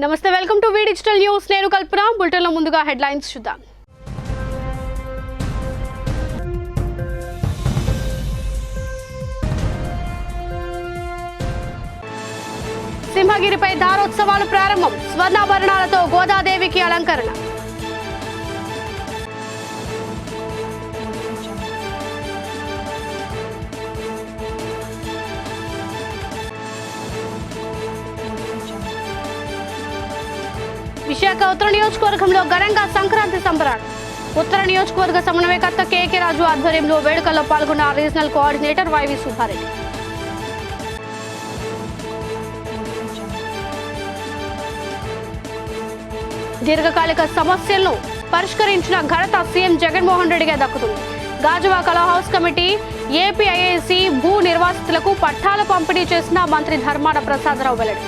నమస్తే, welcome to V digital news. నేను కల్పన. బులెటిన్లో ముందుగా హెడ్లైన్స్ చూద్దాం. సింహగిరిపై దారోత్సవాలు ప్రారంభం. స్వర్ణాభరణాలతో గోదాదేవికి అలంకరణ. విశాఖ ఉత్తర నియోజకవర్గంలో ఘనంగా సంక్రాంతి సంబరాలు. ఉత్తర నియోజకవర్గ సమన్వయకర్త కేకే రాజు ఆధ్వర్యంలో వేడుకల్లో పాల్గొన్న రీజనల్ కోఆర్డినేటర్ వైవి సుబ్బారెడ్డి. దీర్ఘకాలిక సమస్యలను పరిష్కరించిన ఘనత సీఎం జగన్మోహన్ రెడ్డిగా దక్కుతుంది. గాజువా కళా హౌస్ కమిటీ ఏపీఐఏసీ భూ నిర్వాసితులకు పట్టాల పంపిణీ చేసిన మంత్రి ధర్మాన ప్రసాదరావు వెల్లడి.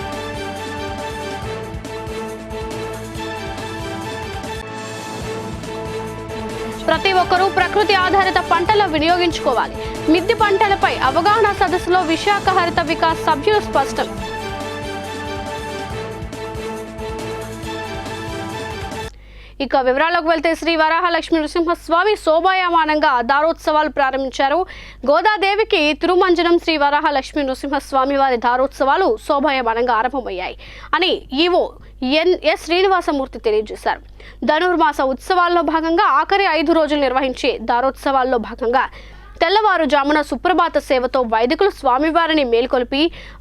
ప్రతి ఒక్కరూ ప్రకృతి ఆధారిత పంటలు వినియోగించుకోవాలి. మిద్దె పంటలపై అవగాహన సదస్సులో విశాఖ హరిత వికాస్ సభ్యులు స్పష్టం. ఇక వివరాల్లోకి వెళ్తే శ్రీ వరాహలక్ష్మి నృసింహస్వామి శోభాయమానంగా దారోత్సవాలు ప్రారంభించారు. గోదాదేవికి తిరుమంజనం శ్రీ వరాహలక్ష్మి నృసింహస్వామి వారి దారోత్సవాలు శోభాయమానంగా ఆరంభమయ్యాయి అని ఈవో ఎస్ శ్రీనివాసమూర్తి తెలియజేశారు. ధనుర్మాస ఉత్సవాల్లో భాగంగా ఆఖరి 5 రోజులు నిర్వహించే దారోత్సవాల్లో భాగంగా తెల్లవారుజామున సుప్రభాత సేవతో వైదికులు స్వామివారిని మేల్కొల్పి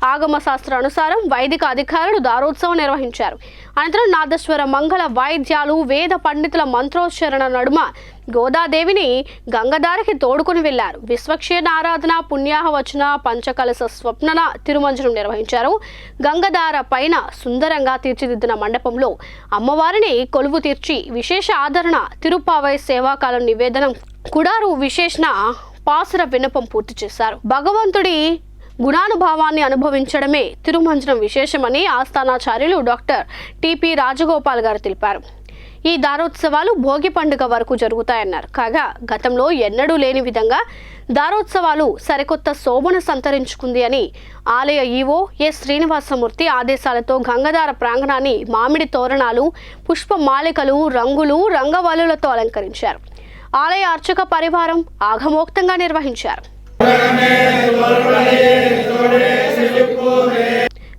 ఆగమ శాస్త్రానుసారం వైదిక అధికారులు దారోత్సవం నిర్వహించారు. అనంతరం నాదస్వర మంగళ వాయిద్యాలు, వేద పండితుల మంత్రోచ్చరణ నడుమ గోదాదేవిని గంగధారకి తోడుకుని వెళ్లారు. విశ్వక్షేణ ఆరాధన, పుణ్యాహవచన, పంచకలశ స్వప్నన తిరుమంజనం నిర్వహించారు. గంగధార పైన సుందరంగా తీర్చిదిద్దిన మండపంలో అమ్మవారిని కొలువు తీర్చి విశేష ఆదరణ, తిరుపావై సేవాకాలం నివేదనం, కుడారు విశేషణ పాసుర విన్నపం పూర్తి చేశారు. భగవంతుడి గుణానుభావాన్ని అనుభవించడమే తిరుమంజనం విశేషమని ఆస్థానాచార్యులు డాక్టర్ టిపి రాజగోపాల్ గారు తెలిపారు. ఈ దారోత్సవాలు భోగి పండుగ వరకు జరుగుతాయన్నారు. కాగా గతంలో ఎన్నడూ లేని విధంగా దారోత్సవాలు సరికొత్త శోభను సంతరించుకుంది అని ఆలయ ఈవో ఎస్ శ్రీనివాసమూర్తి ఆదేశాలతో గంగధార ప్రాంగణాన్ని మామిడి తోరణాలు, పుష్పమాలికలు, రంగులు, రంగవల్లులతో అలంకరించారు. ఆలయ అర్చక పరివారం ఆగమోక్తంగా నిర్వహించారు.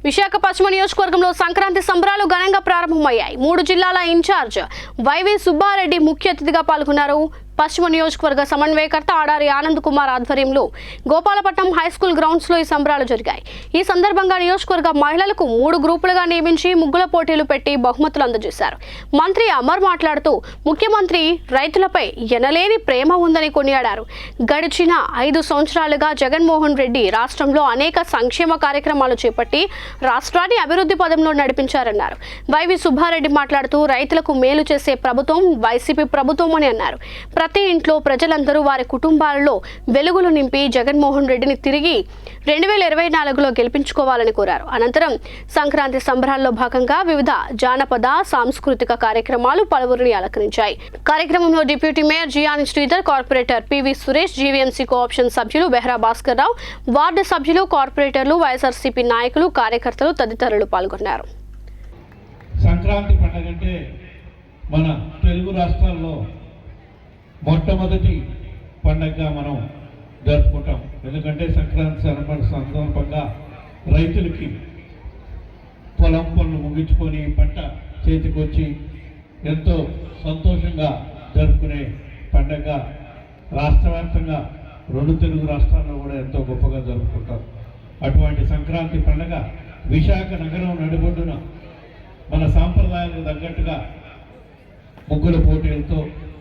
విశాఖ పశ్చిమ నియోజకవర్గంలో సంక్రాంతి సంబరాలు ఘనంగా ప్రారంభమయ్యాయి. 3 జిల్లాల ఇన్ఛార్జ్ వైవి సుబ్బారెడ్డి ముఖ్య అతిథిగా పాల్గొన్నారు. పశ్చిమ నియోజకవర్గ సమన్వయకర్త ఆడారి ఆనంద్ కుమార్ ఆధ్వర్యంలో గోపాలపట్నం హైస్కూల్ గ్రౌండ్స్ లో ఈ సంబరాలు జరిగాయి. ఈ సందర్భంగా నియోజకవర్గ మహిళలకు 3 గ్రూపులుగా నియమించి ముగ్గుల పోటీలు పెట్టి బహుమతులు అందజేశారు. మంత్రి అమర్ మాట్లాడుతూ ముఖ్యమంత్రి రైతులపై ఎనలేని ప్రేమ ఉందని కొనియాడారు. గడిచిన 5 సంవత్సరాలుగా జగన్మోహన్ రెడ్డి రాష్ట్రంలో అనేక సంక్షేమ కార్యక్రమాలు చేపట్టి రాష్ట్రాన్ని అభివృద్ధి పదంలో నడిపించారన్నారు. వైవి సుబ్బారెడ్డి మాట్లాడుతూ రైతులకు మేలు చేసే ప్రభుత్వం వైసీపీ ప్రభుత్వం అని అన్నారు. ప్రతి ఇంట్లో ప్రజలందరూ వారి కుటుంబాలలో వెలుగులు నింపి జగన్మోహన్ రెడ్డిని తిరిగి 2024లో గెలిపించుకోవాలని కోరారు. అనంతరం సంక్రాంతి సంబరాల్లో భాగంగా వివిధ జానపద సాంస్కృతిక కార్యక్రమాలు పలువురిని అలంకరించాయి. కార్యక్రమంలో deputy mayor Jiyani Sridhar, corporator PV Suresh, GVMC cooption సభ్యులు బెహ్రా భాస్కర్ రావు, వార్డు సభ్యులు, కార్పొరేటర్లు, వైఎస్ఆర్సీపీ నాయకులు, కార్యకర్తలు తదితరులు పాల్గొన్నారు. సంక్రాంతి పండుగ అంటే మన తెలుగు రాష్ట్రాల్లో మొట్టమొదటి పండగగా మనం జరుపుకుంటాం. ఎందుకంటే సంక్రాంతి సందర్భంగా రైతులకి పొలం పనులు ముగించుకొని పంట చేతికి వచ్చి ఎంతో సంతోషంగా జరుపుకునే పండగ రాష్ట్ర వ్యాప్తంగా 2 తెలుగు రాష్ట్రాల్లో కూడా ఎంతో గొప్పగా జరుపుకుంటారు. అటువంటి సంక్రాంతి పండగ విశాఖ నగరం నడిబొడ్డున మన సాంప్రదాయాలకు తగ్గట్టుగా ముగ్గుల పోటీలతో,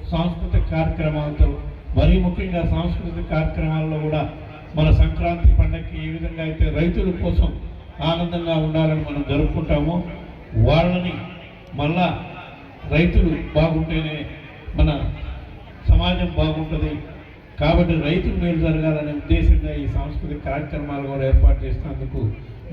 సాంస్కృతిక కార్యక్రమాలతో, మరీ ముఖ్యంగా సాంస్కృతిక కార్యక్రమాల్లో కూడా మన సంక్రాంతి పండగకి ఏ విధంగా అయితే రైతుల కోసం ఆనందంగా ఉండాలని మనం జరుపుకుంటామో, వాళ్ళని మళ్ళా రైతులు బాగుంటేనే మన సమాజం బాగుంటుంది. కాబట్టి రైతులు మేలు జరగాలనే ఉద్దేశంగా ఈ సాంస్కృతిక కార్యక్రమాలు కూడా ఏర్పాటు చేసినందుకు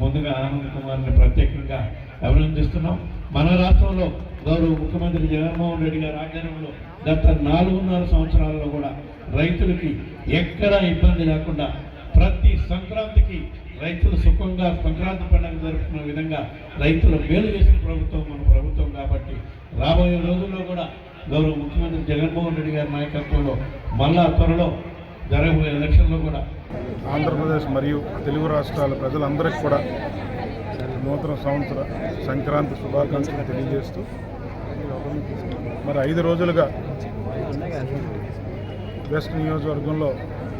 ముందుగా ఆనంద్ కుమార్ని ప్రత్యేకంగా అభినందిస్తున్నాం. మన రాష్ట్రంలో గౌరవ ముఖ్యమంత్రి జగన్మోహన్ రెడ్డి గారి ఆధ్వర్యంలో గత 4.5 సంవత్సరాల్లో కూడా రైతులకి ఎక్కడా ఇబ్బంది లేకుండా ప్రతి సంక్రాంతికి రైతులు సుఖంగా సంక్రాంతి పండుగ జరుపుకునే విధంగా రైతులు మేలు చేసిన ప్రభుత్వం మన ప్రభుత్వం కాబట్టి రాబోయే రోజుల్లో కూడా గౌరవ ముఖ్యమంత్రి జగన్మోహన్ రెడ్డి గారి నాయకత్వంలో మళ్ళా త్వరలో జరగబోయే ఎలక్షన్లో కూడా ఆంధ్రప్రదేశ్ మరియు తెలుగు రాష్ట్రాల ప్రజలందరికీ కూడా నూతన సంవత్సర సంక్రాంతి శుభాకాంక్షలు తెలియజేస్తూ మరి 5 రోజులుగా వెస్ట్ నియోజకవర్గంలో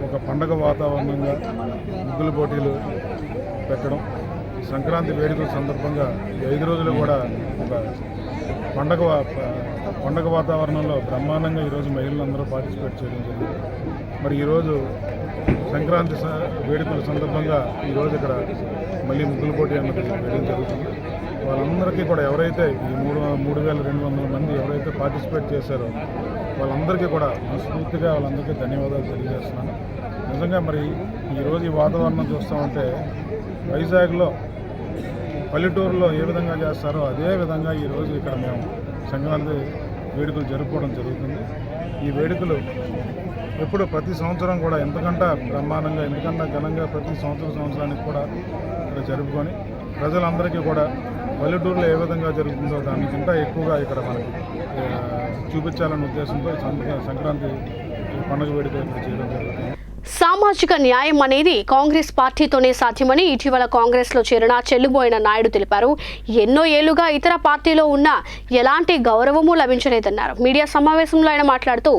ఒక పండగ వాతావరణంగా ముగ్గుల పోటీలు పెట్టడం, సంక్రాంతి వేడుకల సందర్భంగా ఈ 5 రోజులు కూడా ఒక పండగ వాతావరణంలో బ్రహ్మాండంగా ఈరోజు మహిళలందరూ పార్టిసిపేట్ చేయడం జరిగింది. మరి ఈరోజు సంక్రాంతి వేడుకల సందర్భంగా ఈరోజు ఇక్కడ మళ్ళీ ముగ్గుల పోటీ అన్నది వేయడం జరుగుతుంది. వాళ్ళందరికీ కూడా ఎవరైతే ఈ 3,200 మంది ఎవరైతే పార్టిసిపేట్ చేశారో వాళ్ళందరికీ కూడా మనస్ఫూర్తిగా వాళ్ళందరికీ ధన్యవాదాలు తెలియజేస్తున్నాను. నిజంగా మరి ఈరోజు ఈ వాతావరణం చూస్తామంటే వైజాగ్లో పల్లెటూరులో ఏ విధంగా చేస్తారో అదే విధంగా ఈరోజు ఇక్కడ మేము సంక్రాంతి వేడుకలు జరుపుకోవడం జరుగుతుంది. ఈ వేడుకలు ఎప్పుడు ప్రతి సంవత్సరం కూడా ఎంతకంటే బ్రహ్మాండంగా ఎంతకన్నా ఘనంగా ప్రతి సంవత్సరానికి కూడా ఇక్కడ జరుపుకొని ప్రజలందరికీ కూడా పల్లెటూరులో ఏ విధంగా జరుగుతుందో దానికంటే ఎక్కువగా ఇక్కడ మనకి చూపించాలనే ఉద్దేశంతో సంక్రాంతి పండుగ వేడుకలు ఇక్కడ చేయడం జరుగుతుంది. సామాజిక న్యాయం అనేది కాంగ్రెస్ పార్టీతోనే సాధ్యమని ఇటీవల కాంగ్రెస్లో చేరిన చెల్లుబోయిన నాయుడు తెలిపారు. ఎన్నో ఏళ్లుగా ఇతర పార్టీలో ఉన్నా ఎలాంటి గౌరవమూ లభించలేదన్నారు. మీడియా సమావేశంలో ఆయన మాట్లాడుతూ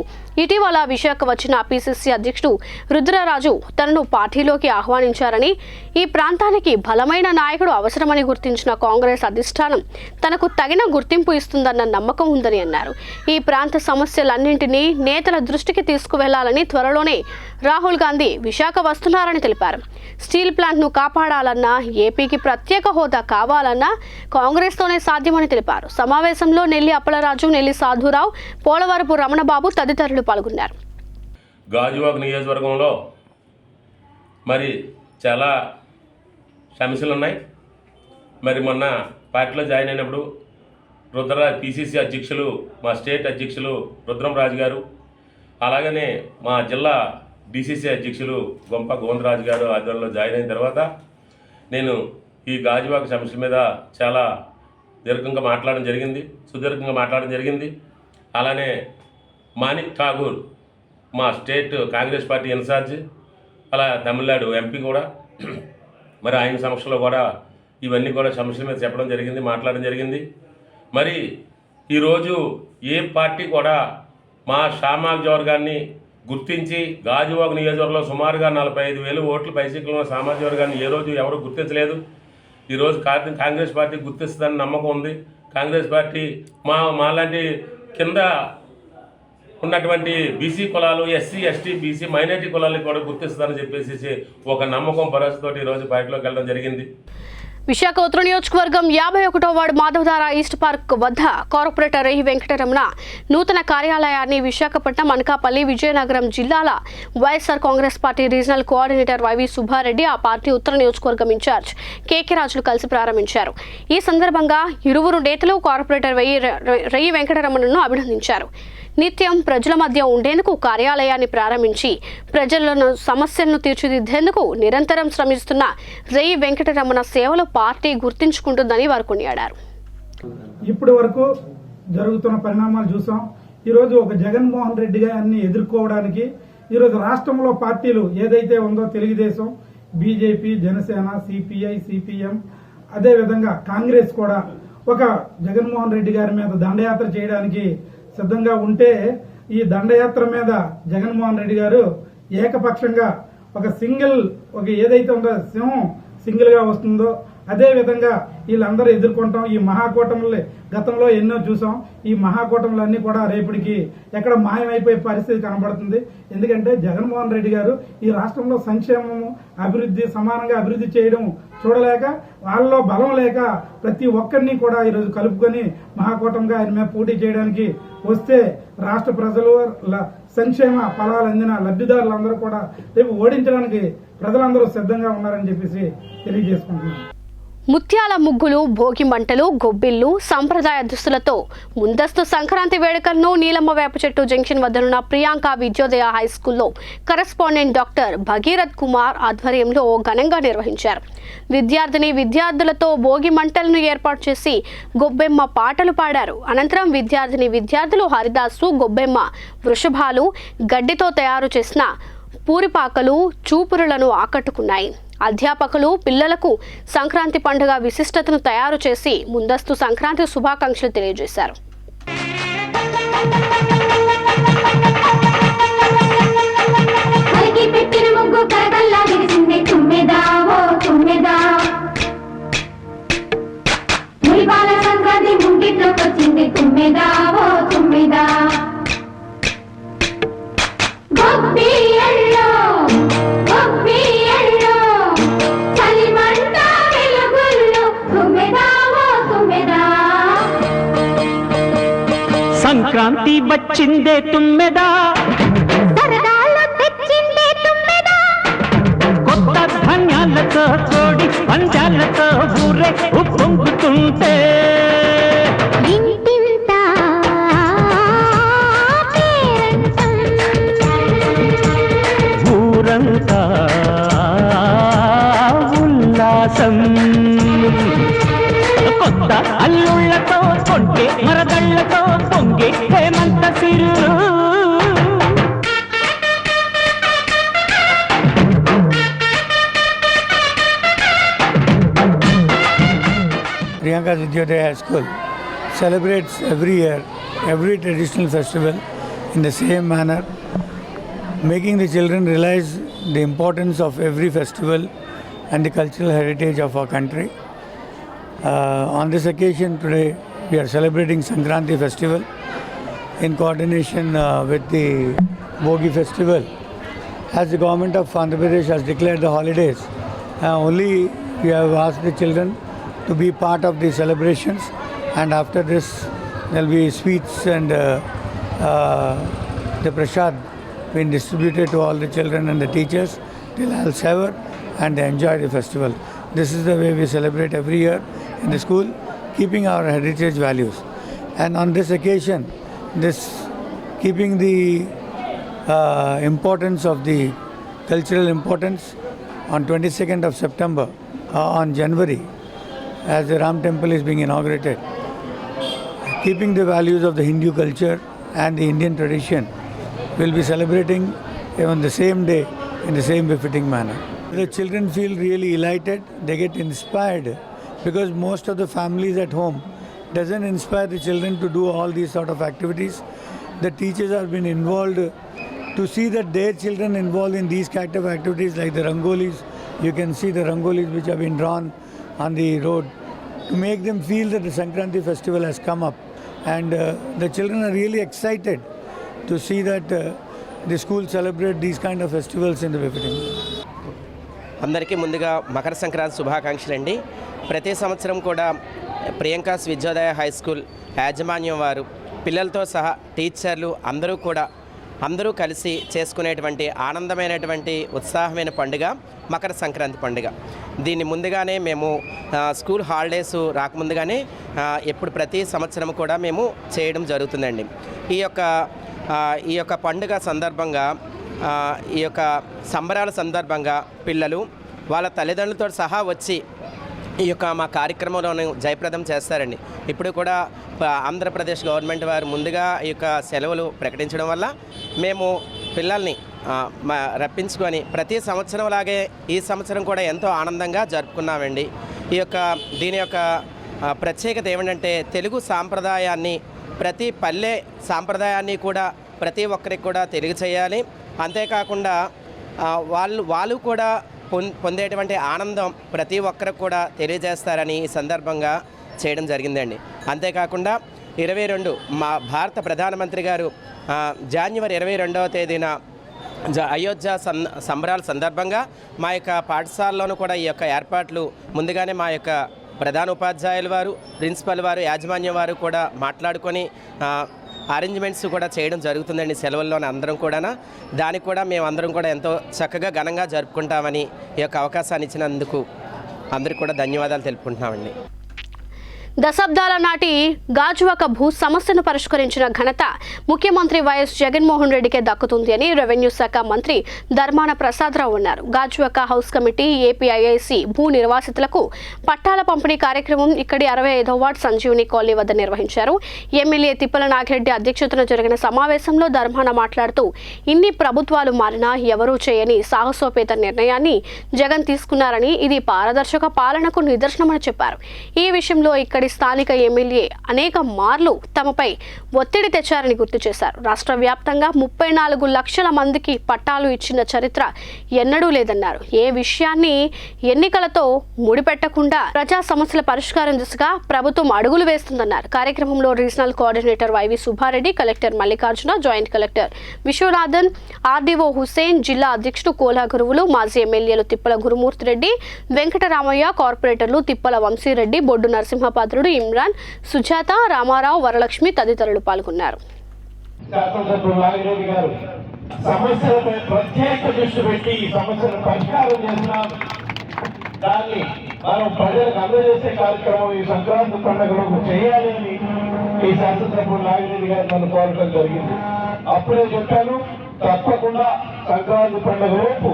ఇటీవల విశాఖ వచ్చిన పిసిసి అధ్యక్షుడు రుద్రరాజు తనను పార్టీలోకి ఆహ్వానించారని, ఈ ప్రాంతానికి బలమైన నాయకుడు అవసరమని గుర్తించిన కాంగ్రెస్ అధిష్టానం తనకు తగిన గుర్తింపు ఇస్తుందన్న నమ్మకం ఉందని అన్నారు. ఈ ప్రాంత సమస్యలన్నింటినీ నేతల దృష్టికి తీసుకువెళ్లాలని త్వరలోనే రాహుల్ గాంధీ విశాఖ వస్తున్నారని తెలిపారు. స్టీల్ ప్లాంట్ను కాపాడాలన్నా, ఏపీకి ప్రత్యేక హోదా కావాలన్నా కాంగ్రెస్తోనే సాధ్యమని తెలిపారు. సమావేశంలో నెల్లి అప్పలరాజు, నెల్లి సాధురావు, పోలవరపు రమణబాబు తదితరులు పాల్గొన్నారు. గాజువాక నియోజకవర్గంలో మరి చాలా సమస్యలు ఉన్నాయి. మరి మొన్న పార్టీలో జాయిన్ అయినప్పుడు రుద్రరాజు పిసిసి అధ్యక్షులు, మా స్టేట్ అధ్యక్షులు రుద్రంరాజు గారు, అలాగనే మా జిల్లా డిసిసి అధ్యక్షులు గొంప గోవిందరాజు గారు ఆధ్వర్యంలో జాయిన్ అయిన తర్వాత నేను ఈ గాజువాక సమస్యల మీద చాలా సుదీర్ఘంగా మాట్లాడడం జరిగింది. అలానే మాణిక్ ఠాగూర్ మా స్టేట్ కాంగ్రెస్ పార్టీ ఇన్ఛార్జ్, అలా తమిళనాడు ఎంపీ కూడా మరి ఆయన సమక్షంలో కూడా ఇవన్నీ కూడా సమస్యల మీద చెప్పడం జరిగింది, మాట్లాడడం జరిగింది. మరి ఈరోజు ఏ పార్టీ కూడా మా సామాజిక వర్గాన్ని గుర్తించి గాజువాక నియోజకవర్గంలో సుమారుగా 45,000 ఓట్లు పైసీకులు ఉన్న సామాజిక వర్గాన్ని ఏ రోజు ఎవరు గుర్తించలేదు. ఈరోజు కాంగ్రెస్ పార్టీ గుర్తిస్తుందని నమ్మకం ఉంది. కాంగ్రెస్ పార్టీ మాలాంటి కింద ఉన్నటువంటి బీసీ కులాలు, ఎస్సీ, ఎస్టీ, బీసీ, మైనారిటీ కులాలకు కూడా గుర్తిస్తుందని చెప్పేసి ఒక నమ్మకం భరోసాతోటి ఈరోజు పార్టీలోకి వెళ్ళడం జరిగింది. విశాఖ ఉత్తర నియోజకవర్గం 51వ వార్డు మాధవధార ఈస్ట్ పార్క్ వద్ద కార్పొరేటర్ రేహి వెంకటరమణ నూతన కార్యాలయాన్ని విశాఖపట్నం, అనకాపల్లి, విజయనగరం జిల్లాల YSR Congress party regional coordinator YV Subba Reddy, ఆ పార్టీ ఉత్తర నియోజకవర్గం ఇన్ఛార్జ్ కేకే రాజులు కలిసి ప్రారంభించారు. ఈ సందర్భంగా ఇరువురు నేతలు కార్పొరేటర్ రేహి వెంకటరమణను అభినందించారు. నిత్యం ప్రజల మధ్య ఉండేందుకు కార్యాలయాన్ని ప్రారంభించి ప్రజలను సమస్యలను తీర్చిదిద్దేందుకు నిరంతరం శ్రమిస్తున్న రేయి వెంకటరమణ సేవలు పార్టీ గుర్తించుకుంటుందని వారు కొనియాడారు. ఇప్పటి వరకు జరుగుతున్న పరిణామాలు చూసాం. ఈరోజు ఒక జగన్మోహన్ రెడ్డి గారిని ఎదుర్కోవడానికి ఈరోజు రాష్ట్రంలో పార్టీలు ఏదైతే ఉందో Telugu Desam, BJP, Janasena, CPI, CPM, అదేవిధంగా కాంగ్రెస్ కూడా ఒక జగన్మోహన్ రెడ్డి గారి మీద దండయాత్ర చేయడానికి సిద్ధంగా ఉంటే, ఈ దండయాత్ర మీద జగన్మోహన్ రెడ్డి గారు ఏకపక్షంగా ఒక ఏదైతే ఉందో సింహం సింగిల్ గా వస్తుందో అదే విధంగా వీళ్ళందరూ ఎదుర్కొంటాం. ఈ మహాకూటములు గతంలో ఎన్నో చూసాం. ఈ మహాకూటములన్నీ కూడా రేపటికి ఎక్కడ మాయమైపోయే పరిస్థితి కనబడుతుంది. ఎందుకంటే జగన్మోహన్ రెడ్డి గారు ఈ రాష్ట్రంలో సంక్షేమము, అభివృద్ధి సమానంగా అభివృద్ధి చేయడం చూడలేక, వాళ్ళలో బలం లేక ప్రతి ఒక్కరిని కూడా ఈరోజు కలుపుకొని మహాకూటంగా ఆయన మీద పోటీ చేయడానికి వస్తే రాష్ట్ర ప్రజలు సంక్షేమ ఫలాలు అందిన లబ్ధిదారులందరూ కూడా రేపు ఓడించడానికి ప్రజలందరూ సిద్ధంగా ఉన్నారని చెప్పేసి తెలియజేసుకుంటున్నాను. ముత్యాల ముగ్గులు, భోగి మంటలు, గొబ్బిళ్లు, సంప్రదాయ దుస్తులతో ముందస్తు సంక్రాంతి వేడుకలను నీలమ్మ వేప చెట్టు జంక్షన్ వద్దనున్న ప్రియాంక విద్యోదయ హై స్కూల్లో కరెస్పాండెంట్ డాక్టర్ భగీరథ్ కుమార్ ఆధ్వర్యంలో ఘనంగా నిర్వహించారు. విద్యార్థులతో భోగి మంటలను ఏర్పాటు చేసి గొబ్బెమ్మ పాటలు పాడారు. అనంతరం విద్యార్థులు హరిదాసు, గొబ్బెమ్మ వృషభాలు, గడ్డితో తయారు చేసిన పూరిపాకలు, చూపురులను ఆకట్టుకున్నాయి. అధ్యాపకులు పిల్లలకు సంక్రాంతి పండుగ విశిష్టతను తయారు చేసి ముందస్తు సంక్రాంతి శుభాకాంక్షలు తెలియజేశారు. సంక్రాంతి వచ్చిందే తుమ్మెదా, సరదాలు తెచ్చిందే తుమ్మెదా, కొత్త ధాన్యాలతో కోడి పంజాలతో ఊరే ఉప్పొంగుతుంటే ఇంటింతా పేరంటం, ఊరంతా ఉల్లాసం. కొత్త అల్లుళ్లతో కొంటే మరదళ్లతో పొంగే హేమంత సిరు. Priyanka Vidyodaya High School celebrates every year every traditional festival in the same manner, making the children realize the importance of every festival and the cultural heritage of our country. On this occasion today we are celebrating Sankranti festival in coordination with the Bogi festival. As the government of Andhra Pradesh has declared the holidays, only we have asked the children to be part of the celebrations, and after this there will be sweets and the prasad being distributed to all the children and the teachers till all savor and they enjoy the festival. This is the way we celebrate every year in the school, keeping our heritage values. And on this occasion, keeping the importance of the cultural importance, on 22nd of September, on January, as the Ram temple is being inaugurated, keeping the values of the Hindu culture and the Indian tradition, we'll be celebrating on the same day in the same befitting manner. The children feel really elated, they get inspired, because most of the families at home doesn't inspire the children to do all these sort of activities. The teachers have been involved to see that their children involved in these kind of activities like the rangolis. You can see the rangolis which have been drawn on the road to make them feel that the Sankranti festival has come up, and the children are really excited to see that the school celebrate these kind of festivals in the befitting. అందరికీ ముందుగా మకర సంక్రాంతి శుభాకాంక్షలు అండి. ప్రతి సంవత్సరం కూడా Priyanka's Vidyodaya high school యాజమాన్యం వారు పిల్లలతో సహా టీచర్లు అందరూ కలిసి చేసుకునేటువంటి ఆనందమైనటువంటి ఉత్సాహమైన పండుగ మకర సంక్రాంతి పండుగ. దీన్ని ముందుగానే మేము స్కూల్ హాలిడేస్ రాకముందుగానే ప్రతి సంవత్సరం కూడా మేము చేయడం జరుగుతుందండి. ఈ యొక్క పండుగ సందర్భంగా, ఈ యొక్క సంబరాల సందర్భంగా పిల్లలు వాళ్ళ తల్లిదండ్రులతో సహా వచ్చి ఈ యొక్క మా కార్యక్రమంలో జయప్రదం చేస్తారండి. ఇప్పుడు కూడా ఆంధ్రప్రదేశ్ గవర్నమెంట్ వారు ముందుగా ఈ యొక్క సెలవులు ప్రకటించడం వల్ల మేము పిల్లల్ని రప్పించుకొని ప్రతి సంవత్సరం లాగే ఈ సంవత్సరం కూడా ఎంతో ఆనందంగా జరుపుకున్నామండి. దీని యొక్క ప్రత్యేకత ఏమిటంటే తెలుగు సాంప్రదాయాన్ని, ప్రతి పల్లె సాంప్రదాయాన్ని కూడా ప్రతి ఒక్కరికి కూడా తెలియచేయాలి. అంతేకాకుండా వాళ్ళు కూడా పొందేటువంటి ఆనందం ప్రతి ఒక్కరికి కూడా తెలియజేస్తారని ఈ సందర్భంగా చేయడం జరిగిందండి. అంతేకాకుండా 22 మా భారత ప్రధానమంత్రి గారు జనవరి 22వ తేదీన అయోధ్య సంబరాల సందర్భంగా మా యొక్క పాఠశాలలోనూ కూడా ఈ యొక్క ఏర్పాట్లు ముందుగానే మా యొక్క ప్రధాన ఉపాధ్యాయుల వారు, ప్రిన్సిపల్ వారు, యాజమాన్యం వారు కూడా మాట్లాడుకొని అరేంజ్మెంట్స్ కూడా చేయడం జరుగుతుందండి. సెలవుల్లోనే అందరం కూడా దానికి కూడా మేము అందరం కూడా ఎంతో చక్కగా ఘనంగా జరుపుకుంటామని ఈ యొక్క అవకాశాన్ని ఇచ్చినందుకు అందరికీ కూడా ధన్యవాదాలు తెలుపుకుంటున్నామండి. దశాబ్దాల నాటి గాజువాక భూ సమస్యను పరిష్కరించిన ఘనత ముఖ్యమంత్రి వైఎస్ జగన్మోహన్ రెడ్డికే దక్కుతుంది అని రెవెన్యూ శాఖ మంత్రి ధర్మాన ప్రసాదరావు అన్నారు. గాజువాక హౌస్ కమిటీ ఏపీఐఐసి భూ నిర్వాసితులకు పట్టాల పంపిణీ కార్యక్రమం ఇక్కడి 65వ వార్డు సంజీవని కాలనీ వద్ద నిర్వహించారు. ఎమ్మెల్యే తిప్పల నాగిరెడ్డి అధ్యక్షతన జరిగిన సమావేశంలో ధర్మాన మాట్లాడుతూ ఇన్ని ప్రభుత్వాలు మారినా ఎవరూ చేయని సాహసోపేత నిర్ణయాన్ని జగన్ తీసుకున్నారని, ఇది పారదర్శక పాలనకు నిదర్శనమని చెప్పారు. ఈ విషయంలో ఇక్కడి స్థానిక ఎమ్మెల్యే అనేక మార్లు తమపై ఒత్తిడి తెచ్చారని గుర్తు చేశారు. రాష్ట్ర వ్యాప్తంగా 34 లక్షల మందికి పట్టాలు ఇచ్చిన చరిత్ర ఎన్నడూ లేదన్నారు. ఏ విషయాన్ని ఎన్నికలతో ముడిపెట్టకుండా ప్రజా సమస్యల పరిష్కారం దిశగా ప్రభుత్వం అడుగులు వేస్తుందన్నారు. కార్యక్రమంలో regional coordinator YV Subba Reddy, collector Mallikarjuna, joint collector Viswanathan, RDO Hussain, జిల్లా అధ్యక్షుడు కోలా గురువులు, మాజీ ఎమ్మెల్యేలు తిప్పల గురుమూర్తిరెడ్డి, వెంకటరామయ్య, కార్పొరేటర్లు తిప్పల వంశీరెడ్డి, బొడ్డు నరసింహపాత్రుడు, ఇమ్రాన్, సుజాత, రామారావు, వరలక్ష్మి తదితరులు పాల్గొన్నారు. సమస్యలపై ప్రత్యేక దృష్టి పెట్టి ఈ సమస్యను పరిష్కారం చేస్తున్నాం. దాన్ని మనం ప్రజలకు అందజేసే కార్యక్రమం ఈ సంక్రాంతి పండుగలకు చేయాలి అని ఈ శాసనసభ్యులు నాగిరెడ్డి గారు నన్ను కోరటం జరిగింది. అప్పుడే చెప్పాను, తప్పకుండా సంక్రాంతి పండుగ లోపు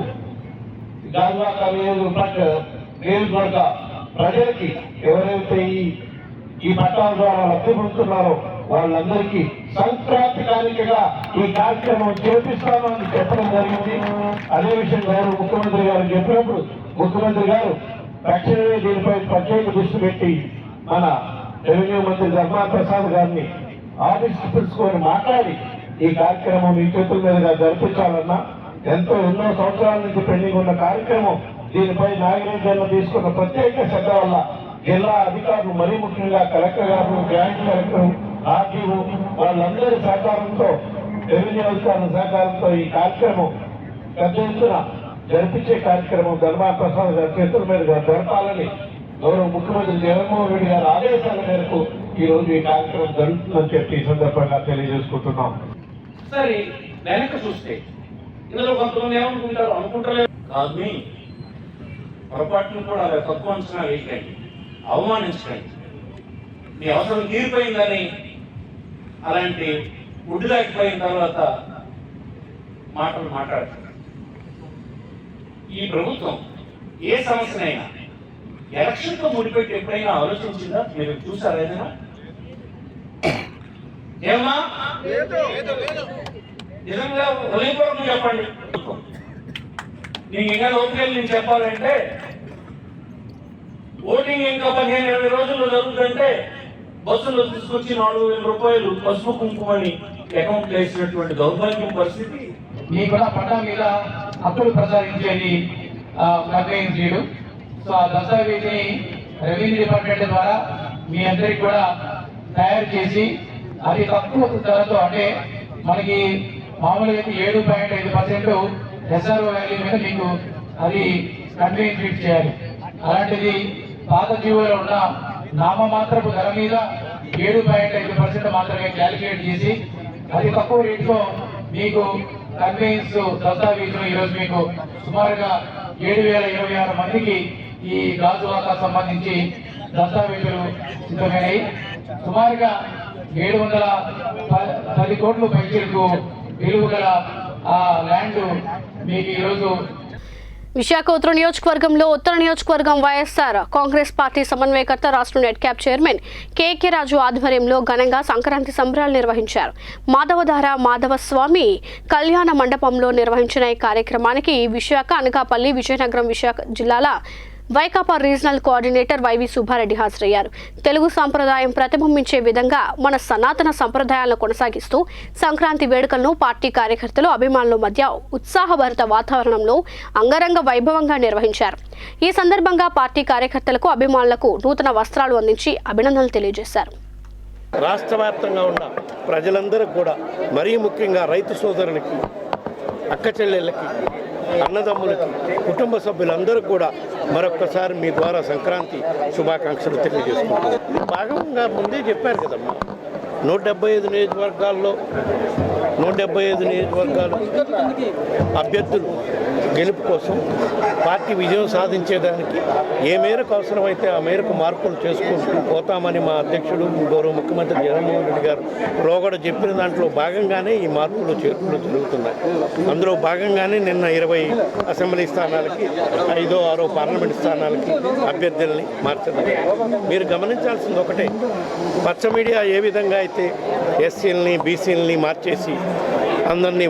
గాజువాక నియోజకవర్గ ప్రజలకి ఎవరైతే ఈ పట్టాల ద్వారా లబ్ధి పొందుతున్నారో వాళ్ళందరికీ సంక్రాంతి కానుకగా ఈ కార్యక్రమం చేపిస్తాను అని చెప్పడం జరిగింది. అదే విషయం గౌరవ ముఖ్యమంత్రి గారు చెప్పినప్పుడు ముఖ్యమంత్రి గారు తక్షణమే దీనిపై ప్రత్యేక దృష్టి పెట్టి మన రెవెన్యూ మంత్రి ధర్మాన ప్రసాద్ గారిని ఆఫీస్కి పిలుచుకొని మాట్లాడి ఈ కార్యక్రమం మీ చేతుల మీదుగా జరిపించాలన్నా, ఎన్నో సంవత్సరాల నుంచి పెండింగ్ ఉన్న కార్యక్రమం దీనిపై నాగిరెడ్డి గారిని తీసుకున్న ప్రత్యేక శ్రద్ధ వల్ల జిల్లా అధికారులు, మరీ ముఖ్యంగా కలెక్టర్ గారు, జాయింట్ కలెక్టర్, ఆర్టీఓ వాళ్ళందరి సహకారంతో, రెవెన్యూ అధికారుల సహకారంతో ఈ కార్యక్రమం పెద్ద ఎత్తున జరిపించే కార్యక్రమం ధర్మాన ప్రసాద్ గారి చేతుల మీదుగా జరపాలని గౌరవ ముఖ్యమంత్రి జగన్మోహన్ రెడ్డి గారి ఆదేశాల మేరకు ఈ రోజు ఈ కార్యక్రమం జరుగుతుందని చెప్పి ఈ సందర్భంగా తెలియజేసుకుంటున్నాం. సరే, వెనక చూస్తే ఇందులో కొంతమంది ఏమనుకుంటారు, అనుకుంటలేదు కాదు, పొరపాటును కూడా తక్కువ అంచనా వేయకండి, అవమానించకండి. మీ అవసరం తీరిపోయిందని అలాంటి ఉడ్డులాగిపోయిన తర్వాత మాటలు మాట్లాడుతున్నారు. ఈ ప్రభుత్వం ఏ సమస్యనైనా ఎలక్షన్తో ముడిపెట్టి ఎప్పుడైనా ఆలోచించిందా? మీరు చూసారా ఏదైనా? ఏమన్నా నిజంగా హృదయపూర్వకం చెప్పండి. నీకు ఇంకా లోపలికి నేను చెప్పాలంటే, ఓటింగ్ ఇంకా 15-20 రోజుల్లో జరుగుతుందంటే బస్సులో తీసుకొచ్చి 4,000 రూపాయలు పసుపు కుంకుమని అకౌంట్ వేసినటువంటి దౌర్భాగ్యం పరిస్థితి. మీకు కూడా పట్టా మీద హక్కులు ప్రసాదించేది కంప్లైంట్ చేయడం. సో ఆ దస్తావేజీని రెవెన్యూ డిపార్ట్మెంట్ ద్వారా మీ అందరికి కూడా తయారు చేసి అది తక్కువ ధరతో, అంటే మనకి మామూలుగా 7.5% SRO వాల్యూ మీద మీకు అది కంప్లైంట్ ట్రీట్ చేయాలి. అలాంటిది పాత జీవోలో ఉన్న నామమాత్రపు ధర మీద 7.5% మాత్రమే క్యాలిక్యులేట్ చేసి అది తక్కువ రేటుతో మీకు కంప్లైంట్స్ దస్తావేజులు ఈరోజు మీకు సుమారుగా 7,026 మందికి ఈ గాజువాక సంబంధించి దస్తావేజులు సిద్ధమైనవి. సుమారుగా 710 కోట్ల పైసలకు విలువ గల ఆ ల్యాండ్ మీకు ఈరోజు విశాఖ ఉత్తర నియోజకవర్గంలో ఉత్తర నియోజకవర్గం వైఎస్ఆర్ కాంగ్రెస్ పార్టీ సమన్వయకర్త, రాష్ట్ర నెట్ క్యాప్ చైర్మన్ కేకే రాజు ఆధ్వర్యంలో ఘనంగా సంక్రాంతి సంబరాలు నిర్వహించారు. మాధవధార మాధవస్వామి కళ్యాణ మండపంలో నిర్వహించిన ఈ కార్యక్రమానికి విశాఖ, అనకాపల్లి, విజయనగరం, విశాఖ జిల్లాల వైకాపా రీజనల్ కోఆర్డినేటర్ వైవి సుబ్బారెడ్డి హాజరయ్యారు. తెలుగు సంప్రదాయం ప్రతిబింబించే విధంగా మన సనాతన సంప్రదాయాలను కొనసాగిస్తూ సంక్రాంతి వేడుకలను పార్టీ కార్యకర్తలు, అభిమానుల మధ్య ఉత్సాహభరిత వాతావరణంలో అంగరంగ వైభవంగా నిర్వహించారు. ఈ సందర్భంగా పార్టీ కార్యకర్తలకు, అభిమానులకు నూతన వస్త్రాలు అందించి అభినందనలు తెలియజేశారు. రాష్ట్ర వ్యాప్తంగా ఉన్న ప్రజలందరూ కూడా, మరీ ముఖ్యంగా రైతు సోదరులకి, అక్క చెల్లెళ్ళకి, అన్నదమ్ములకి, కుటుంబ సభ్యులందరూ కూడా మరొక్కసారి మీ ద్వారా సంక్రాంతి శుభాకాంక్షలు తెలియజేసుకుంటున్నాను. భాగంగా ముందే చెప్పారు కదమ్మా, 175 నియోజకవర్గాల్లో 175 నియోజకవర్గాలు అభ్యర్థులు గెలుపు కోసం పార్టీ విజయం సాధించేదానికి ఏ మేరకు అవసరమైతే ఆ మేరకు మార్పులు చేసుకుంటూ పోతామని మా అధ్యక్షుడు గౌరవ ముఖ్యమంత్రి జగన్మోహన్ రెడ్డి గారు లోగడ చెప్పిన దాంట్లో భాగంగానే ఈ మార్పులు చేర్పులు జరుగుతున్నాయి. అందులో భాగంగానే నిన్న 20 అసెంబ్లీ స్థానాలకి 5, 6 పార్లమెంట్ స్థానాలకి అభ్యర్థుల్ని మార్చడం. మీరు గమనించాల్సింది ఒకటే, పచ్చ మీడియా ఏ విధంగా అయితే ఎస్సీలని బీసీలని మార్చేసి అందరినీ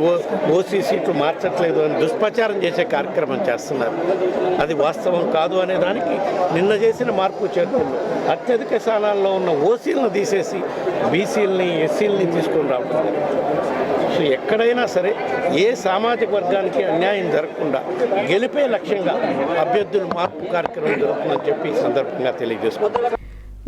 ఓసీ సీట్లు మార్చట్లేదు అని దుష్ప్రచారం చేసే కార్యక్రమం చేస్తున్నారు. అది వాస్తవం కాదు అనే దానికి నిన్న చేసిన మార్పు చేర్పుల్లో అత్యధిక స్థానాల్లో ఉన్న ఓసీలను తీసేసి బీసీలని ఎస్సీలని తీసుకొని రావడం. సో ఎక్కడైనా సరే ఏ సామాజిక వర్గానికి అన్యాయం జరగకుండా గెలిపే లక్ష్యంగా అభ్యర్థుల మార్పు కార్యక్రమం జరుగుతుందని చెప్పి ఈ సందర్భంగా తెలియజేసుకుంటున్నారు.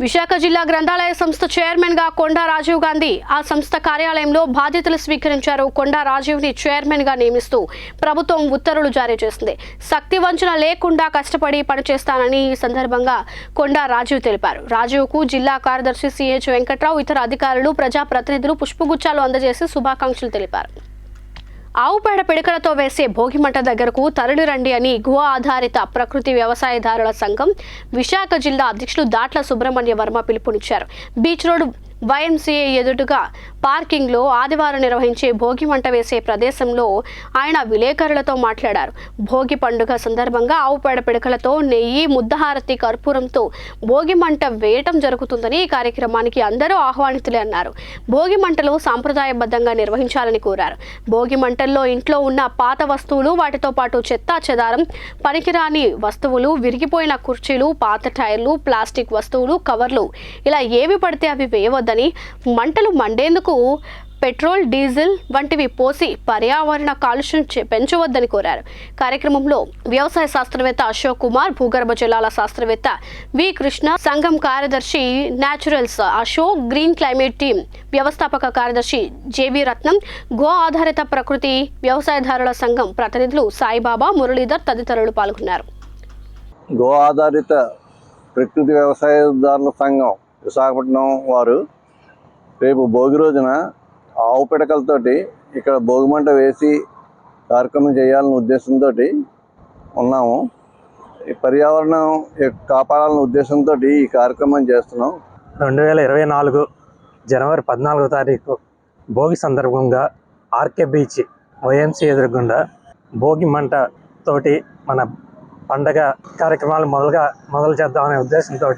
విశాఖ జిల్లా గ్రంథాలయ సంస్థ చైర్మన్ గా కొండా రాజీవ్ గాంధీ ఆ సంస్థ కార్యాలయంలో బాధ్యతలు స్వీకరించారు. కొండా రాజీవ్ ని చైర్మన్ గా నియమిస్తూ ప్రభుత్వం ఉత్తర్వులు జారీ చేసింది. శక్తి వంచన లేకుండా కష్టపడి పనిచేస్తానని ఈ సందర్భంగా కొండా రాజీవ్ తెలిపారు. రాజీవ్ కు జిల్లా కార్యదర్శి సిహెచ్ వెంకట్రావు, ఇతర అధికారులు, ప్రజాప్రతినిధులు పుష్పగుచ్చాలు అందజేసి శుభాకాంక్షలు తెలిపారు. ఆవు పేడ పిడకలతో వేసే భోగిమంట దగ్గరకు తరలిరండి అని గో ఆధారిత ప్రకృతి వ్యవసాయదారుల సంఘం విశాఖ జిల్లా అధ్యక్షులు దాట్ల సుబ్రహ్మణ్య వర్మ పిలుపునిచ్చారు. బీచ్ రోడ్ YMCA ఎదురుగా పార్కింగ్లో ఆదివారం నిర్వహించే భోగి మంట వేసే ప్రదేశంలో ఆయన విలేకరులతో మాట్లాడారు. భోగి పండుగ సందర్భంగా ఆవు పేడ పిడకలతో నెయ్యి, ముద్దహారతి, కర్పూరంతో భోగి మంట వేయటం జరుగుతుందని ఈ కార్యక్రమానికి అందరూ ఆహ్వానితులే అన్నారు. భోగి మంటలు సాంప్రదాయబద్ధంగా నిర్వహించాలని కోరారు. భోగి మంటల్లో ఇంట్లో ఉన్న పాత వస్తువులు, వాటితో పాటు చెత్తా చెదారం, పనికిరాని వస్తువులు, విరిగిపోయిన కుర్చీలు, పాత టైర్లు, ప్లాస్టిక్ వస్తువులు, కవర్లు ఇలా ఏవి పడితే అవి వేయవద్దని, మంటలు మండేందుకు పెట్రోల్, డీజిల్ వంటివి పోసి పర్యావరణ కాలుష్యం పెంచవద్దని కోరారు. కార్యక్రమంలో వ్యవసాయ శాస్త్రవేత్త అశోక్ కుమార్, భూగర్భ జలాల శాస్త్రవేత్త వి కృష్ణ, సంఘం కార్యదర్శి naturals Ashok, green climate team వ్యవస్థాపక కార్యదర్శి జేవి రత్నం, గో ఆధారిత ప్రకృతి వ్యవసాయదారుల సంఘం ప్రతినిధులు సాయిబాబా, మురళీధర్ తదితరులు పాల్గొన్నారు. గో ఆధారిత ప్రకృతి వ్యవసాయదారుల సంఘం విశాఖపట్నం వారు రేపు భోగి రోజున ఆవు పిడకలతోటి ఇక్కడ భోగిమంట వేసి కార్యక్రమం చేయాలనే ఉద్దేశంతో ఉన్నాము. ఈ పర్యావరణం కాపాడాలనే ఉద్దేశంతో ఈ కార్యక్రమం చేస్తున్నాం. 2024 జనవరి 14వ తారీఖు భోగి సందర్భంగా ఆర్కే బీచ్ YMCA ఎదురుగుండా భోగి మంట తోటి మన పండగ కార్యక్రమాలు మొదలు చేద్దామనే ఉద్దేశంతో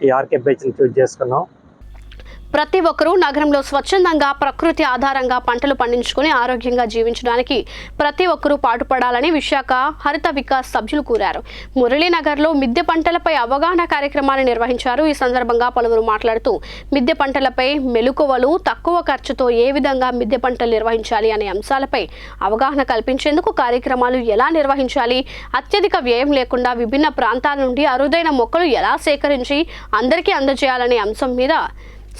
ఈ ఆర్కే బీచ్ని చూజ్ చేసుకున్నాం. ప్రతి ఒక్కరూ నగరంలో స్వచ్ఛందంగా ప్రకృతి ఆధారంగా పంటలు పండించుకుని ఆరోగ్యంగా జీవించడానికి ప్రతి ఒక్కరూ పాటుపడాలని విశాఖ హరిత వికాస్ సభ్యులు కోరారు. మురళీనగర్లో మిద్దె పంటలపై అవగాహన కార్యక్రమాన్ని నిర్వహించారు. ఈ సందర్భంగా పలువురు మాట్లాడుతూ మిద్దె పంటలపై మెలకువలు, తక్కువ ఖర్చుతో ఏ విధంగా మిద్దె పంటలు నిర్వహించాలి అనే అంశాలపై అవగాహన కల్పించేందుకు కార్యక్రమాలు ఎలా నిర్వహించాలి, అత్యధిక వ్యయం లేకుండా విభిన్న ప్రాంతాల నుండి అరుదైన మొక్కలు ఎలా సేకరించి అందరికీ అందజేయాలనే అంశం మీద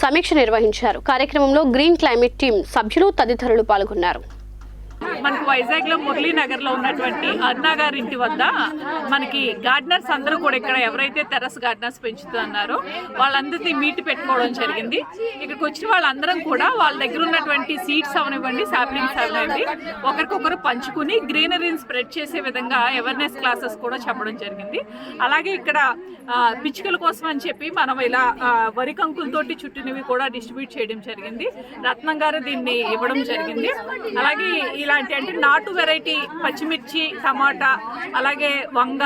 సమీక్ష నిర్వహించారు. కార్యక్రమంలో గ్రీన్ క్లైమేట్ టీమ్ సభ్యులు తదితరులు పాల్గొన్నారు. మనకు వైజాగ్లో మురళీనగర్లో ఉన్నటువంటి అన్నా గారి ఇంటి వద్ద మనకి గార్డెనర్స్ అందరూ కూడా ఇక్కడ ఎవరైతే టెర్రస్ గార్డెనర్స్ పెంచుతున్నారో వాళ్ళందరినీ మీట్ పెట్టుకోవడం జరిగింది. ఇక్కడికి వచ్చిన వాళ్ళందరం కూడా వాళ్ళ దగ్గర ఉన్నటువంటి సీడ్స్ అవనివ్వండి, సాప్లింగ్స్ అవనివ్వండి, ఒకరికొకరు పంచుకుని గ్రీనరీని స్ప్రెడ్ చేసే విధంగా అవేర్నెస్ క్లాసెస్ కూడా చెప్పడం జరిగింది. అలాగే ఇక్కడ పిచ్చుకల కోసం అని చెప్పి మనం ఇలా వరి కంకులతోటి చుట్టినవి కూడా డిస్ట్రిబ్యూట్ చేయడం జరిగింది. రత్నం గారు దీన్ని ఇవ్వడం జరిగింది. అలాగే ఇలాంటి అంటే నాటు వెరైటీ పచ్చిమిర్చి, టమాటా, అలాగే వంగ,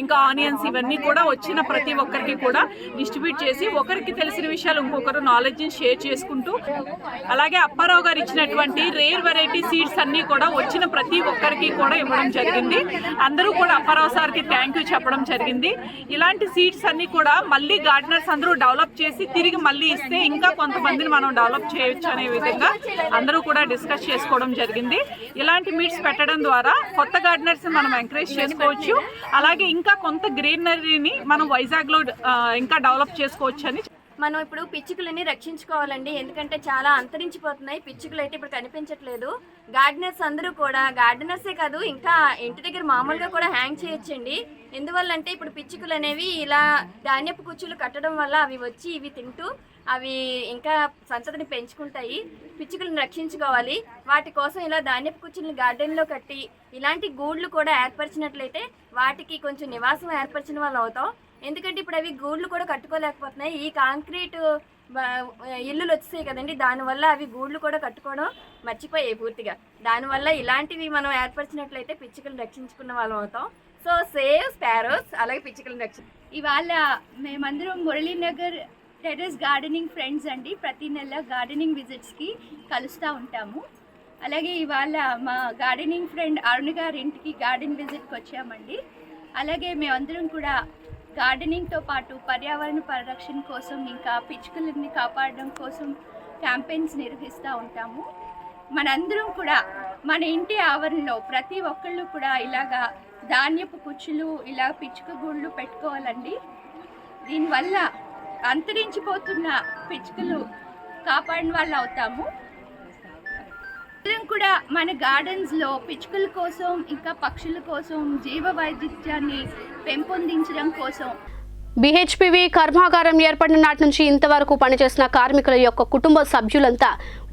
ఇంకా ఆనియన్స్ ఇవన్నీ కూడా వచ్చిన ప్రతి ఒక్కరికి కూడా డిస్ట్రిబ్యూట్ చేసి ఒకరికి తెలిసిన విషయాలు ఇంకొకరు నాలెడ్జ్ని షేర్ చేసుకుంటూ, అలాగే అప్పారావు గారు ఇచ్చినటువంటి రేర్ వెరైటీ సీడ్స్ అన్నీ కూడా వచ్చిన ప్రతి ఒక్కరికి కూడా ఇవ్వడం జరిగింది. అందరూ కూడా అప్పారావు సార్కి థ్యాంక్ యూ చెప్పడం జరిగింది. ఇలాంటి సీడ్స్ అన్ని కూడా మళ్ళీ గార్డెనర్స్ అందరూ డెవలప్ చేసి తిరిగి మళ్ళీ ఇస్తే ఇంకా కొంతమందిని మనం డెవలప్ చేయొచ్చు అనే విధంగా అందరూ కూడా డిస్కస్ చేసుకోవడం జరిగింది. ఇలాంటి మీట్స్ పెట్టడం ద్వారా కొత్త గార్డెనర్స్ మనం ఎంకరేజ్ చేసుకోవచ్చు. అలాగే ఇంకా కొంత గ్రీనరీని మనం వైజాగ్లో ఇంకా డెవలప్ చేసుకోవచ్చు అని. మనం ఇప్పుడు పిచ్చుకలని రక్షించుకోవాలండి, ఎందుకంటే చాలా అంతరించిపోతున్నాయి. పిచ్చుకలు అయితే ఇప్పుడు కనిపించట్లేదు. గార్డెనర్స్ అందరూ కూడా, గార్డెనర్సే కాదు ఇంకా ఇంటి దగ్గర మామూలుగా కూడా హ్యాంగ్ చేయొచ్చండి. ఎందువల్లంటే ఇప్పుడు పిచ్చుకలు అనేవి ఇలా ధాన్యపు కుచ్చులు కట్టడం వల్ల అవి వచ్చి ఇవి తింటూ అవి ఇంకా సంతతిని పెంచుకుంటాయి. పిచ్చుకలను రక్షించుకోవాలి. వాటి కోసం ఇలా ధాన్యపు కుచ్చులను గార్డెన్లో కట్టి ఇలాంటి గూళ్ళు కూడా ఏర్పరిచినట్లయితే వాటికి కొంచెం నివాసం ఏర్పరిచిన వాళ్ళు అవుతాం. ఎందుకంటే ఇప్పుడు అవి గూళ్ళు కూడా కట్టుకోలేకపోతున్నాయి. ఈ కాంక్రీట్ ఇల్లులు వచ్చేసాయి కదండి, దానివల్ల అవి గూళ్ళు కూడా కట్టుకోవడం మర్చిపోయాయి పూర్తిగా. దానివల్ల ఇలాంటివి మనం ఏర్పరిచినట్లయితే పిచ్చుకలను రక్షించుకున్న వాళ్ళం అవుతాం. సో సేవ్ స్పారోస్, అలాగే పిచ్చుకలను ఇవాళ మేమందరం మురళీనగర్ టెర్రస్ గార్డెనింగ్ ఫ్రెండ్స్ అండి. ప్రతి నెల గార్డెనింగ్ విజిట్స్కి కలుస్తూ ఉంటాము. అలాగే ఇవాళ మా గార్డెనింగ్ ఫ్రెండ్ అరుణ్ గారి ఇంటికి గార్డెన్ విజిట్కి వచ్చామండి. అలాగే మేమందరం కూడా గార్డెనింగ్తో పాటు పర్యావరణ పరిరక్షణ కోసం ఇంకా పిచ్చుకలని కాపాడడం కోసం క్యాంపెయిన్స్ నిర్వహిస్తూ ఉంటాము. మనందరం కూడా మన ఇంటి ఆవరణలో ప్రతి ఒక్కళ్ళు కూడా ఇలాగా ధాన్యపు కుచ్చులు ఇలా పిచ్చుక గూళ్ళు పెట్టుకోవాలండి. దీనివల్ల అంతరించిపోతున్న పిచ్చుకలు కాపాడిన వాళ్ళు అవుతాము. అందరం కూడా మన గార్డెన్స్లో పిచ్చుకల కోసం ఇంకా పక్షుల కోసం జీవ వైవిధ్యాన్ని పెంపొందించడం కోసం బీహెచ్పీవీ కర్మాగారం ఏర్పడిన నాటి నుంచి ఇంతవరకు పనిచేసిన కార్మికుల యొక్క కుటుంబ సభ్యులంతా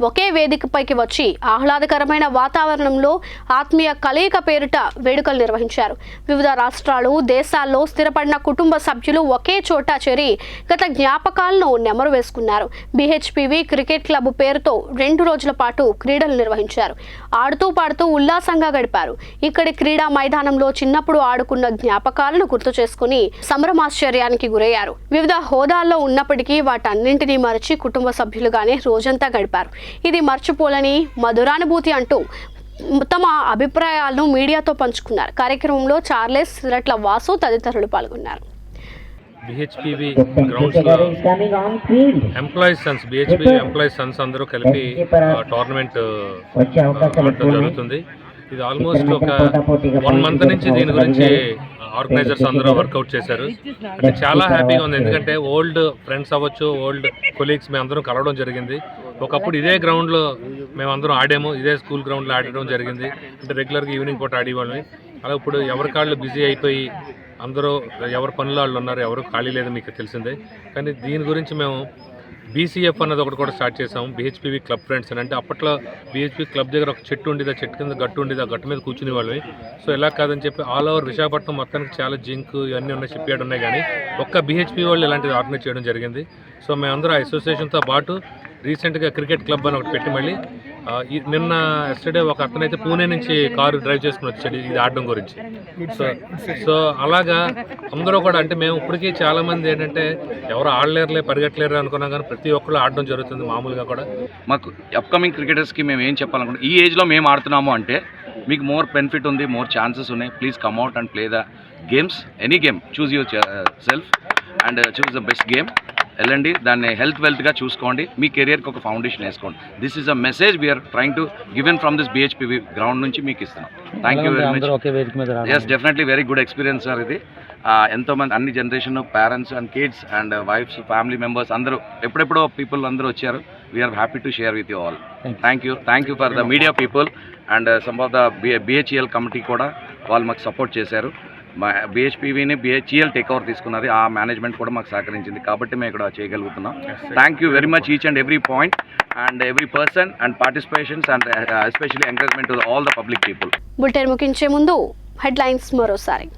ఒకే వేదికపైకి వచ్చి ఆహ్లాదకరమైన వాతావరణంలో ఆత్మీయ కలయిక పేరిట వేడుకలు నిర్వహించారు. వివిధ రాష్ట్రాలు, దేశాల్లో స్థిరపడిన కుటుంబ సభ్యులు ఒకే చోట చేరి గత జ్ఞాపకాలను నెమరు వేసుకున్నారు. బీహెచ్పీవీ క్రికెట్ క్లబ్ పేరుతో 2 రోజుల పాటు క్రీడలు నిర్వహించారు. ఆడుతూ పాడుతూ ఉల్లాసంగా గడిపారు. ఇక్కడి క్రీడా మైదానంలో చిన్నప్పుడు ఆడుకున్న జ్ఞాపకాలను గుర్తు చేసుకుని సంభ్రమాశ్చర్యానికి గురయ్యారు. వివిధ హోదాల్లో ఉన్నప్పటికీ వాటన్నింటినీ మరచి కుటుంబ సభ్యులుగానే రోజంతా గడిపారు. ఇది మర్చిపోలేని మధురానుభూతి అంటూ తమ అభిప్రాయాలను మీడియాతో పంచుకున్నారు. కార్యక్రమంలో చార్లెస్, సిరట్ల వాసు తదితరులు పాల్గొన్నారు. బిహెచ్పివి గ్రౌండ్స్లో employees sons, BHP employees sons అందరూ కలిపి టోర్నమెంట్ జరుగుతుంది. ఇది ఆల్మోస్ట్ ఒక 1 month నుంచి దీని గురించి ఆర్గనైజర్స్ అందరూ వర్కౌట్ చేశారు. అంటే చాలా హ్యాపీగా ఉంది. ఎందుకంటే ఓల్డ్ ఫ్రెండ్స్ అవ్వచ్చు, ఓల్డ్ కొలీగ్స్ మేమందరం కలవడం జరిగింది. ఒకప్పుడు ఇదే గ్రౌండ్లో మేమందరం ఆడాము, ఇదే స్కూల్ గ్రౌండ్లో ఆడడం జరిగింది. అంటే రెగ్యులర్గా ఈవినింగ్ పూట ఆడేవాళ్ళని. అలా ఇప్పుడు ఎవరి కాళ్ళు బిజీ అయిపోయి అందరూ ఎవరి పనులు వాళ్ళు ఉన్నారు, ఎవరు ఖాళీ లేదు, మీకు తెలిసిందే. కానీ దీని గురించి మేము బీసీఎఫ్ అన్నది ఒకటి కూడా స్టార్ట్ చేసాము, బిహెచ్పివి క్లబ్ ఫ్రెండ్స్ అని. అంటే అప్పట్లో బిహెచ్పి క్లబ్ దగ్గర ఒక చెట్టు ఉండేది, ఆ చెట్టు కింద గట్టు ఉండేది, ఆ గట్టు మీద కూర్చునే వాళ్ళవి. సో ఇలా కాదని చెప్పి ఆల్ ఓవర్ విశాఖపట్నం మొత్తానికి చాలా జింక్ ఇవన్నీ ఉన్నాయి, షిప్ యార్డ్ ఉన్నాయి, కానీ ఒక్క బిహెచ్పి వాళ్ళు ఇలాంటిది ఆర్గనైజ్ చేయడం జరిగింది. సో మేమందరూ ఆ అసోసియేషన్తో పాటు రీసెంట్గా క్రికెట్ క్లబ్ అని ఒకటి పెట్టి మళ్ళీ నిన్న ఎస్టర్డే ఒక అతనైతే పూణే నుంచి కారు డ్రైవ్ చేసుకుని వచ్చాడు ఇది ఆడడం గురించి. సో అలాగా అందరూ కూడా, అంటే మేము ఇప్పటికీ చాలామంది ఏంటంటే ఎవరు ఆడలేరులే పరిగెట్టలేరు అనుకున్నాం, కానీ ప్రతి ఒక్కరు ఆడడం జరుగుతుంది మామూలుగా కూడా. మాకు అప్కమింగ్ క్రికెటర్స్కి మేము ఏం చెప్పాలనుకుంటున్నాం, ఈ ఏజ్లో మేము ఆడుతున్నాము అంటే మీకు మోర్ బెనిఫిట్ ఉంది, మోర్ ఛాన్సెస్ ఉన్నాయి. Please come out and play the games, any game, choose your self and choose the best game. వెళ్ళండి, దాన్ని హెల్త్ వెల్త్గా చూసుకోండి, మీ కెరియర్కి ఒక ఫౌండేషన్ వేసుకోండి. This is a message we are trying to given from this BHPV ground నుంచి మీకు ఇస్తున్నాం. Thank you very much. Yes, definitely very good experience sir ఇది. ఎంతోమంది అన్ని generation parents and kids and wives, family members అందరూ ఎప్పుడెప్పుడో people అందరూ వచ్చారు. We are happy to share with you all. Thank you for the media people and some of the BHEL committee కూడా వాళ్ళు మాకు సపోర్ట్ చేశారు. మా బిహెచ్పివిని బిహెచ్ఈఎల్ టేక్ ఓవర్ తీసుకున్నది, ఆ మేనేజ్మెంట్ కూడా మాకు సహకరించింది, కాబట్టి మేము ఇక్కడ చేయగలుగుతున్నాం. Thank you very much each and every point and every person and participations and especially encouragement to all the public people. Bulletin ముగించే ముందు హెడ్లైన్స్ మరోసారి.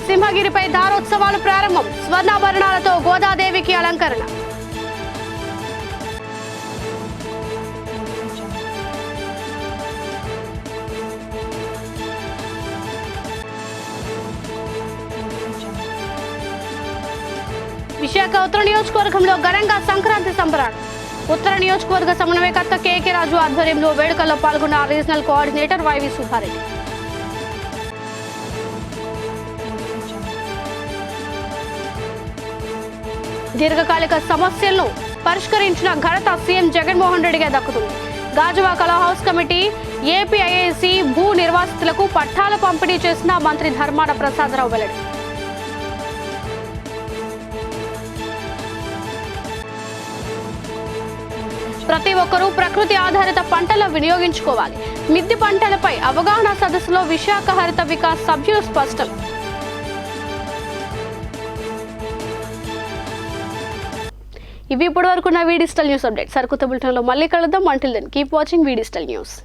సింహగిరిపై దారోత్సవాలు ప్రారంభం, స్వర్ణాభరణాలతో గోదాదేవికి అలంకరణ. విశాఖ ఉత్తర నియోజకవర్గంలో ఘనంగా సంక్రాంతి సంబరాలు. ఉత్తర నియోజకవర్గ సమన్వయకర్త కేకే రాజు ఆధ్వర్యంలో వేడుకల్లో పాల్గొన్న రీజనల్ కోఆర్డినేటర్ వైవి సుబ్బారెడ్డి. దీర్ఘకాలిక సమస్యలను పరిష్కరించిన ఘనత సీఎం జగన్మోహన్ రెడ్డిగా దక్కుతుంది. గాజువాక లా హౌస్ కమిటీ ఏపీఐఐసి భూ నిర్వాసితులకు పట్టాల పంపిణీ చేసిన మంత్రి ధర్మాన ప్రసాదరావు వెల్లడి. ప్రతి ఒక్కరూ ప్రకృతి ఆధారిత పంటలను వినియోగించుకోవాలి. మిద్దె పంటలపై అవగాహన సదస్సులో విశాఖ హరిత వికాస్ సభ్యులు స్పష్టం. ఇవి ఇప్పటివరకు నా వి డిజిటల్ న్యూస్ అప్డేట్. సరికొత్త బులెటిన్లో మళ్ళీ కలుద్దాం. అంటిల్ దెన్ కీప్ వాచింగ్ వి డిజిటల్ న్యూస్.